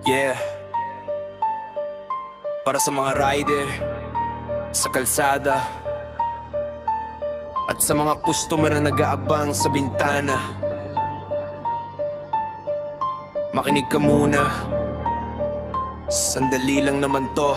Yeah. Para sa mga rider, sa kalsada, at sa mga customer na nag-aabang sa bintana, makinig ka muna. Sandali lang naman to.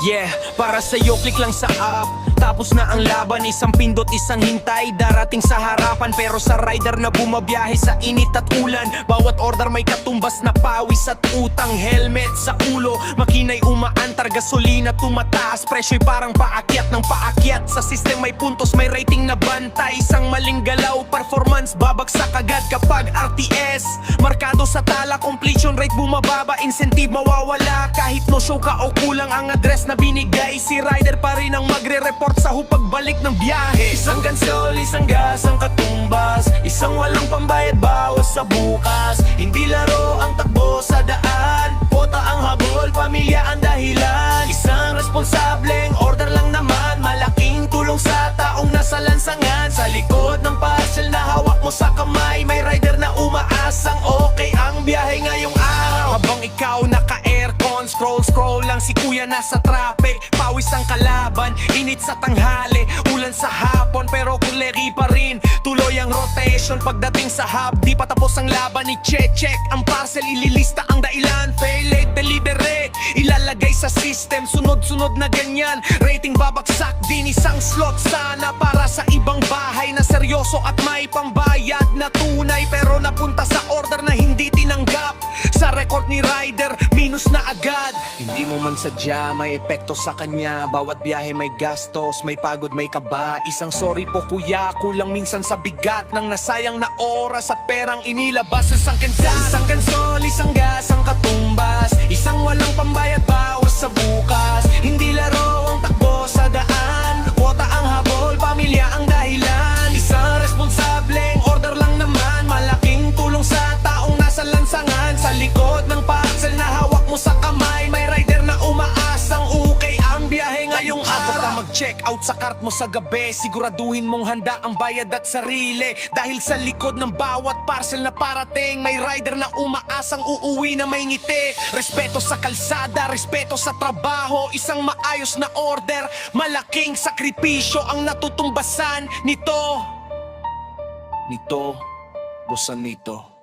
Yeah, para sa'yo click lang sa app. Tapos na ang laban, isang pindot, isang hintay darating sa harapan. Pero sa rider na bumabiyahe sa init at ulan, bawat order may katumbas na pawis at utang. Helmet sa ulo, makinay umaantar, gasolina tumataas, presyo'y parang paakyat ng paakyat. Sa system may puntos, may rating na bantay. Isang maling galaw, performance babagsak agad kapag RTS. Markado sa tala, completion rate bumababa, incentive mawawala. Kahit no show ka o kulang ang address na binigay, si rider pa rin ang magre-report sa pagbalik ng biyahe. Isang cancel, isang gas ang katumbas, isang walang pambayad bawas sa bukas. Hindi laro ang takbo sa daan, bota ang habol, pamilya ang dahilan. Isang responsableng order lang naman, malaking tulong sa taong nasa lansangan. Sa likod ng parcel na hawak mo sa kamay, may rider na umaasang okay ang biyahe ngayong araw. Habang ikaw naka-aircon, scroll lang si kuya nasa traffic. Pawis ang kalaban, init sa tanghali, ulan sa hapon, pero kuleri pa rin. Tuloy ang rotation pagdating sa hub, di pa tapos ang laban. I-check ang parcel, ililista ang dailan. Fail late delivery, ilalagay sa system, sunod-sunod na ganyan. Rating babagsak din, isang slot sana para sa ibang bahay na seryoso at may pambayad na tunay, pero napunta sa order na hindi tinanggap. Sa record ni rider, minus na agad. Hindi mo man sadya, may epekto sa kanya. Bawat biyahe may gastos, may pagod, may kaba. Isang sorry po kuya, kulang minsan sa bigat ng nasayang na oras at perang inilabas. Isang kansol, isang gas ang katumbas, isang walang pambayad bawas sa bukas. Hindi laro ang takbo sa daan, kwota ang habol, pamilya ang dahilan. Isang responsableng order lang naman, malaking tulong sa taong nasa lansangan. Sa likod ng parcel na hawak mo sa kamay, may rider na umaasang okay ang biyahe ngayong araw. Ka mag-check out sa cart mo sa gabi, siguraduhin mong handa ang bayad at sarili. Dahil sa likod ng bawat parcel na parating, may rider na umaasang uuwi na may ngiti. Respeto sa kalsada, respeto sa trabaho, isang maayos na order, malaking sakripisyo ang natutumbasan nito. Nito, bosan nito.